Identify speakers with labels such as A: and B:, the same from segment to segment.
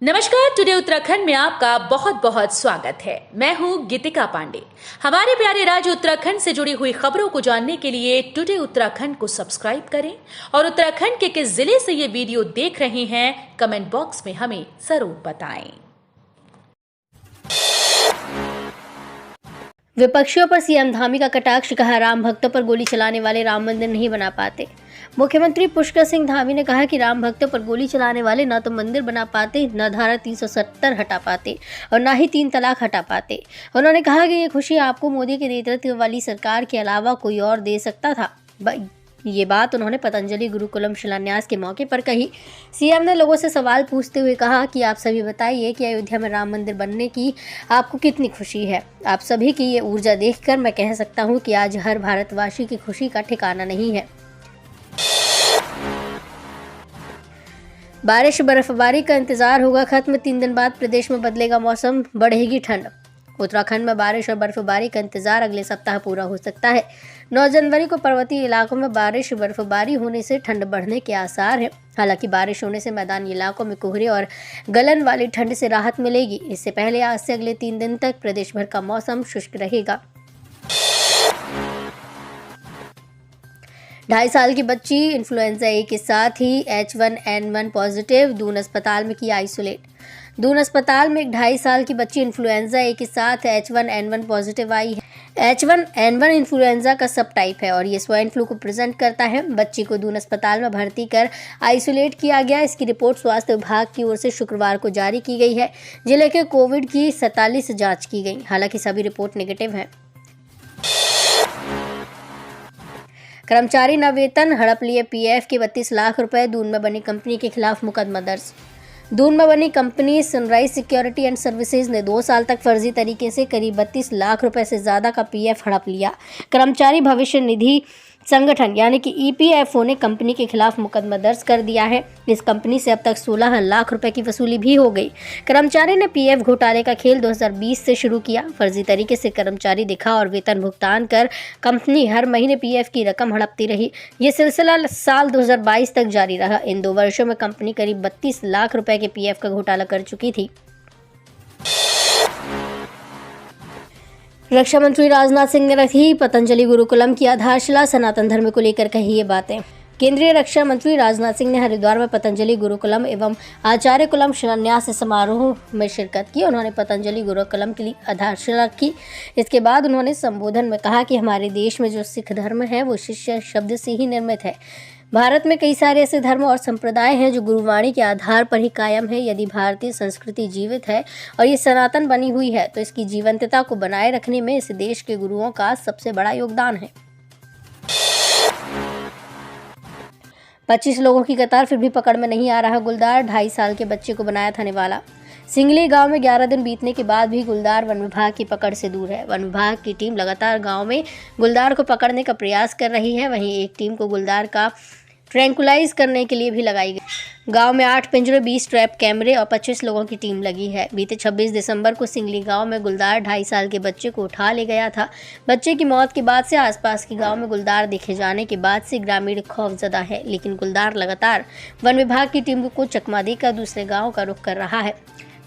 A: नमस्कार। टुडे उत्तराखंड में आपका बहुत बहुत स्वागत है। मैं हूं गीतिका पांडे। हमारे प्यारे राज्य उत्तराखंड से जुड़ी हुई खबरों को जानने के लिए टुडे उत्तराखंड को सब्सक्राइब करें और उत्तराखंड के किस जिले से ये वीडियो देख रहे हैं कमेंट बॉक्स में हमें जरूर बताएं।
B: विपक्षियों पर सीएम धामी का कटाक्ष, कहा राम भक्तों पर गोली चलाने वाले राम मंदिर नहीं बना पाते। मुख्यमंत्री पुष्कर सिंह धामी ने कहा कि राम भक्तों पर गोली चलाने वाले न तो मंदिर बना पाते, न धारा 370 हटा पाते और न ही 3 तलाक हटा पाते। उन्होंने कहा कि ये खुशी आपको मोदी के नेतृत्व वाली सरकार के अलावा कोई और दे सकता था। ये बात उन्होंने पतंजलि गुरुकुलम शिलान्यास के मौके पर कही। सीएम ने लोगों से सवाल पूछते हुए कहा कि आप सभी बताइए कि अयोध्या में राम मंदिर बनने की आपको कितनी खुशी है। आप सभी की ये ऊर्जा देखकर मैं कह सकता हूँ कि आज हर भारतवासी की खुशी का ठिकाना नहीं है। बारिश बर्फबारी का इंतजार होगा खत्म, 3 दिन बाद प्रदेश में बदलेगा मौसम, बढ़ेगी ठंड। उत्तराखंड में बारिश और बर्फबारी का इंतजार अगले सप्ताह पूरा हो सकता है। 9 जनवरी को पर्वतीय इलाकों में बारिश बर्फबारी होने से ठंड बढ़ने के आसार हैं। हालांकि बारिश होने से मैदानी इलाकों में कोहरे और गलन वाली ठंड से राहत मिलेगी। इससे पहले आज से अगले 3 दिन तक प्रदेश भर का मौसम शुष्क रहेगा। 2.5 साल की बच्ची इन्फ्लुएंजा ए के साथ ही H1N1 पॉजिटिव, दून अस्पताल में किया आइसोलेट। दून अस्पताल में एक 2.5 साल की बच्ची इन्फ्लुएंजा ए के साथ H1N1 पॉजिटिव आई है। H1N1 इन्फ्लुएंजा का सब टाइप है और ये स्वाइन फ्लू को प्रेजेंट करता है। बच्ची को दून अस्पताल में भर्ती कर आइसोलेट किया गया। इसकी रिपोर्ट स्वास्थ्य विभाग की ओर से शुक्रवार को जारी की गई है। जिले के कोविड की 47 जाँच की गई, हालांकि सभी रिपोर्ट नेगेटिव है। कर्मचारी न वेतन, हड़प लिए पीएफ के 32 लाख रुपए, दून में बनी कंपनी के खिलाफ मुकदमा दर्ज। दून में बनी company sunrise security and services ने 2 साल तक फर्जी तरीके से करीब 32 लाख रुपए से ज्यादा का पीएफ हड़प लिया। कर्मचारी भविष्य निधि संगठन यानी कि ईपीएफओ ने कंपनी के खिलाफ मुकदमा दर्ज कर दिया है। इस कंपनी से अब तक 16 लाख रुपए की वसूली भी हो गई। कर्मचारी ने पीएफ घोटाले का खेल 2020 से शुरू किया। फर्जी तरीके से कर्मचारी दिखा और वेतन भुगतान कर कंपनी हर महीने पीएफ की रकम हड़पती रही। ये सिलसिला साल 2022 तक जारी रहा। इन 2 वर्षों में कंपनी करीब 32 लाख रुपए के पीएफ का घोटाला कर चुकी थी। रक्षा मंत्री राजनाथ सिंह ने रखी पतंजलि गुरुकुलम की आधारशिला, सनातन धर्म को लेकर कही ये बातें। केंद्रीय रक्षा मंत्री राजनाथ सिंह ने हरिद्वार में पतंजलि गुरुकुलम एवं आचार्य कुलम शिलान्यास समारोह में शिरकत की। उन्होंने पतंजलि गुरुकुलम के लिए आधारशिला की। इसके बाद उन्होंने संबोधन में कहा कि हमारे देश में जो सिख धर्म है वो शिष्य शब्द से ही निर्मित है। भारत में कई सारे ऐसे धर्म और संप्रदाय हैं जो गुरुवाणी के आधार पर ही कायम है। यदि भारतीय संस्कृति जीवित है और ये सनातन बनी हुई है तो इसकी जीवंतता को बनाए रखने में इस देश के गुरुओं का सबसे बड़ा योगदान है। 25 लोगों की कतार, फिर भी पकड़ में नहीं आ रहा गुलदार। 2.5 साल के बच्चे को बनाया था निवाला। सिंगली गांव में 11 दिन बीतने के बाद भी गुलदार वन विभाग की पकड़ से दूर है। वन विभाग की टीम लगातार गांव में गुलदार को पकड़ने का प्रयास कर रही है। वहीं एक टीम को गुलदार का ट्रैंकुलाइज करने के लिए भी लगाई गई। गांव में 8 पिंजरे, 20 ट्रैप कैमरे और 25 लोगों की टीम लगी है। बीते 26 दिसंबर को सिंगली गांव में गुलदार 2.5 साल के बच्चे को उठा ले गया था। बच्चे की मौत के बाद से आसपास के गांव में गुलदार देखे जाने के बाद से ग्रामीण खौफजदा है, लेकिन गुलदार लगातार वन विभाग की टीम को चकमा देकर दूसरे गाँव का रुख कर रहा है।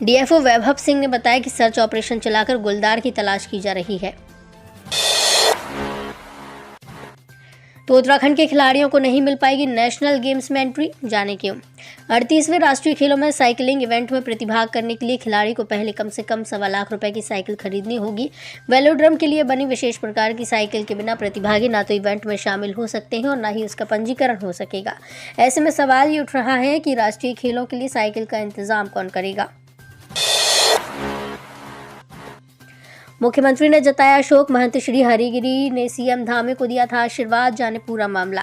B: डीएफओ वैभव सिंह ने बताया कि सर्च ऑपरेशन चलाकर गुलदार की तलाश की जा रही है। तो उत्तराखंड के खिलाड़ियों को नहीं मिल पाएगी नेशनल गेम्स में एंट्री, जाने क्यों। 38वें राष्ट्रीय खेलों में साइकिलिंग इवेंट में प्रतिभाग करने के लिए खिलाड़ी को पहले कम से कम 1.25 लाख रुपए की साइकिल खरीदनी होगी। वेलोड्रम के लिए बनी विशेष प्रकार की साइकिल के बिना प्रतिभागी ना तो इवेंट में शामिल हो सकते हैं और ना ही उसका पंजीकरण हो सकेगा। ऐसे में सवाल ये उठ रहा है कि राष्ट्रीय खेलों के लिए साइकिल का इंतजाम कौन करेगा। मुख्यमंत्री ने जताया शोक, महंत श्री हरिगिरी ने सीएम धामी को दिया था आशीर्वाद, जाने पूरा मामला।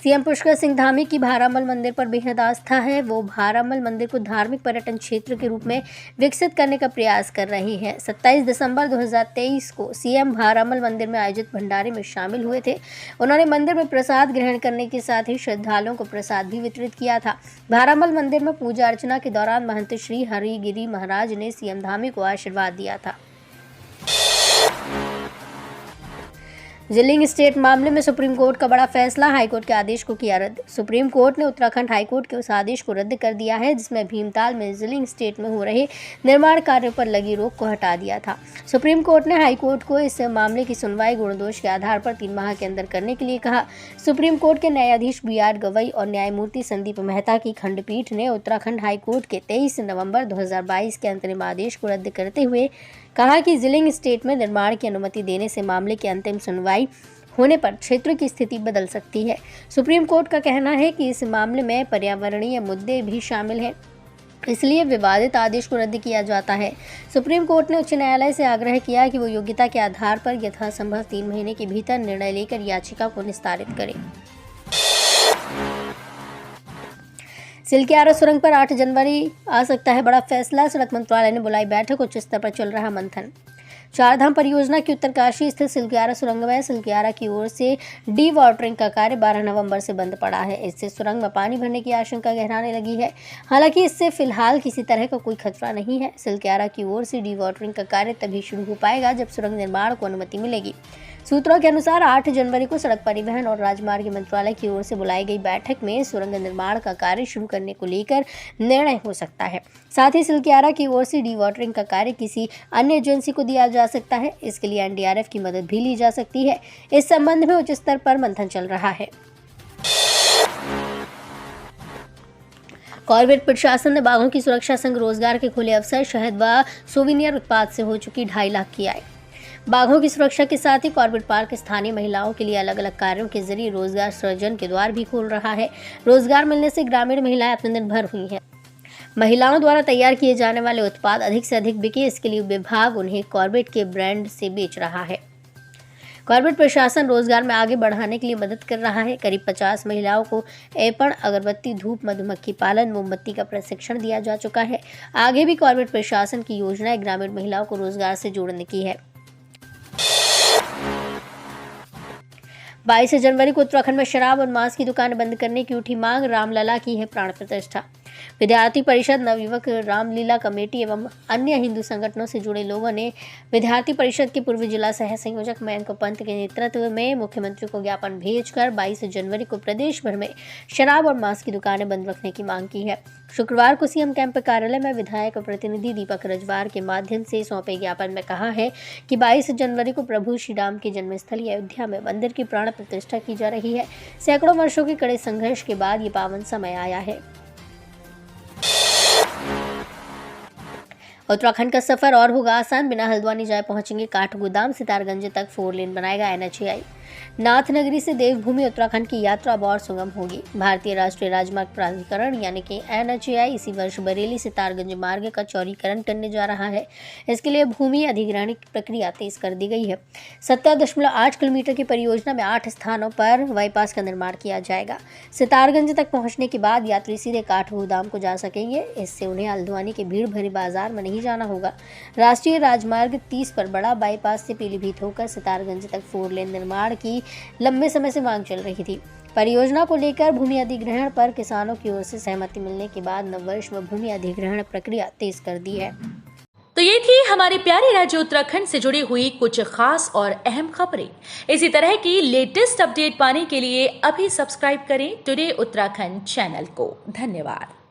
B: सीएम पुष्कर सिंह धामी की भारामल मंदिर पर बेहद आस्था है। वो भारामल मंदिर को धार्मिक पर्यटन क्षेत्र के रूप में विकसित करने का प्रयास कर रहे हैं। 27 दिसंबर 2023 को सीएम भारामल मंदिर में आयोजित भंडारे में शामिल हुए थे। उन्होंने मंदिर में प्रसाद ग्रहण करने के साथ ही श्रद्धालुओं को प्रसाद भी वितरित किया था। भारामल मंदिर में पूजा अर्चना के दौरान महंत श्री हरिगिरी महाराज ने सीएम धामी को आशीर्वाद दिया था। जिलिंग स्टेट मामले में सुप्रीम कोर्ट का बड़ा फैसला, हाईकोर्ट के आदेश को किया रद्द। सुप्रीम कोर्ट ने उत्तराखंड हाईकोर्ट के उस आदेश को रद्द कर दिया है जिसमें भीमताल में जिलिंग स्टेट में हो रहे निर्माण कार्यों पर लगी रोक को हटा दिया था। सुप्रीम कोर्ट ने हाईकोर्ट को इस मामले की सुनवाई गुण दोष के आधार पर 3 माह के अंदर करने के लिए कहा। सुप्रीम कोर्ट के न्यायाधीश BR गवई और न्यायमूर्ति संदीप मेहता की खंडपीठ ने उत्तराखंड हाईकोर्ट के 23 नवंबर 2022 के अंतरिम आदेश को रद्द करते हुए कहा कि जिलिंग स्टेट में निर्माण की अनुमति देने से मामले की अंतिम सुनवाई होने पर क्षेत्र की स्थिति बदल सकती है। सुप्रीम कोर्ट का कहना है कि इस मामले में पर्यावरणीय मुद्दे भी शामिल हैं, इसलिए विवादित आदेश को रद्द किया जाता है। सुप्रीम कोर्ट ने उच्च न्यायालय से आग्रह किया कि वो योग्यता के आधार पर यथासंभव 3 महीने के भीतर निर्णय लेकर याचिका को निस्तारित करे। सिलक्यारा सुरंग पर 8 जनवरी आ सकता है बड़ा फैसला, सड़क मंत्रालय ने बुलाई बैठक, उच्च स्तर पर चल रहा मंथन। चारधाम परियोजना की उत्तरकाशी स्थित सिलक्यारा सुरंग में सिलक्यारा की ओर से डी वाटरिंग का कार्य 12 नवंबर से बंद पड़ा है। इससे सुरंग में पानी भरने की आशंका गहराने लगी है। हालांकि इससे फिलहाल किसी तरह का कोई खतरा नहीं है। सिलक्यारा की ओर से डी वाटरिंग का कार्य तभी शुरू हो पाएगा जब सुरंग निर्माण को अनुमति मिलेगी। सूत्रों के अनुसार 8 जनवरी को सड़क परिवहन और राजमार्ग मंत्रालय की ओर से बुलाई गई बैठक में सुरंग निर्माण का कार्य शुरू करने को लेकर निर्णय हो सकता है। साथ ही सिलक्यारा की ओर से डी वाटरिंग का कार्य किसी अन्य एजेंसी को दिया जा सकता है। इसके लिए NDRF की मदद भी ली जा सकती है। इस संबंध में उच्च स्तर पर मंथन चल रहा है। कॉर्बेट प्रशासन ने बाघों की सुरक्षा संग रोजगार के खुले अवसर, शहद व सोविनियर उत्पाद से हो चुकी 2.5 लाख की आय। बाघों की सुरक्षा के साथ ही कॉर्बेट पार्क स्थानीय महिलाओं के लिए अलग अलग कार्यों के जरिए रोजगार सृजन के द्वार भी खोल रहा है। रोजगार मिलने से ग्रामीण महिलाएं आत्मनिर्भर हुई हैं। महिलाओं द्वारा तैयार किए जाने वाले उत्पाद अधिक से अधिक बिके, इसके लिए विभाग उन्हें कॉर्बेट के ब्रांड से बेच रहा है। कॉर्बेट प्रशासन रोजगार में आगे बढ़ाने के लिए मदद कर रहा है। करीब 50 महिलाओं को ऐपण, अगरबत्ती, धूप, मधुमक्खी पालन, मोमबत्ती का प्रशिक्षण दिया जा चुका है। आगे भी कॉर्बेट प्रशासन की योजनाएं ग्रामीण महिलाओं को रोजगार से जोड़ने की है। 22 जनवरी को उत्तराखंड में शराब और मांस की दुकानें बंद करने की उठी मांग, रामलला की है प्राण प्रतिष्ठा। विद्यार्थी परिषद, नवयुवक रामलीला कमेटी एवं अन्य हिंदू संगठनों से जुड़े लोगों ने विद्यार्थी परिषद के पूर्व जिला सह संयोजक मयंक पंत के नेतृत्व में मुख्यमंत्री को ज्ञापन भेजकर 22 जनवरी को प्रदेश भर में शराब और मांस की दुकानें बंद रखने की मांग की है। शुक्रवार को सीएम कैंप कार्यालय में विधायक प्रतिनिधि दीपक रजवार के माध्यम से सौंपे ज्ञापन में कहा है कि 22 जनवरी को प्रभु श्री राम की जन्मस्थली अयोध्या में मंदिर की प्राण प्रतिष्ठा की जा रही है। सैकड़ों वर्षों के कड़े संघर्ष के बाद ये पावन समय आया है। उत्तराखंड का सफर और होगा आसान, बिना हल्द्वानी जाए पहुंचेंगे काठगोदाम, सितारगंज तक 4 लेन बनाएगा NHAI। नाथनगरी से देवभूमि उत्तराखंड की यात्रा अब और सुगम होगी। भारतीय राष्ट्रीय राजमार्ग प्राधिकरण यानी कि NHAI इसी वर्ष बरेली सितारगंज मार्ग का चौड़ीकरण करने जा रहा है। इसके लिए भूमि अधिग्रहण की प्रक्रिया तेज कर दी गई है। 17.8 किलोमीटर की परियोजना में 8 स्थानों पर बाईपास का निर्माण किया जाएगा। सितारगंज तक पहुंचने के बाद यात्री सीधे काठगोदाम को जा सकेंगे। इससे उन्हें हल्द्वानी के भीड़ भरी बाजार में नहीं जाना होगा। राष्ट्रीय राजमार्ग 30 पर बड़ा बाईपास से पीलीभीत होकर सितारगंज तक 4 लेन निर्माण की लंबे समय से मांग चल रही थी। परियोजना को लेकर भूमि अधिग्रहण पर किसानों की ओर से सहमति मिलने के बाद नववर्ष में भूमि अधिग्रहण प्रक्रिया तेज कर दी है।
A: तो ये थी हमारे प्यारे राज्य उत्तराखंड से जुड़ी हुई कुछ खास और अहम खबरें। इसी तरह की लेटेस्ट अपडेट पाने के लिए अभी सब्सक्राइब करें टुडे उत्तराखंड चैनल को। धन्यवाद।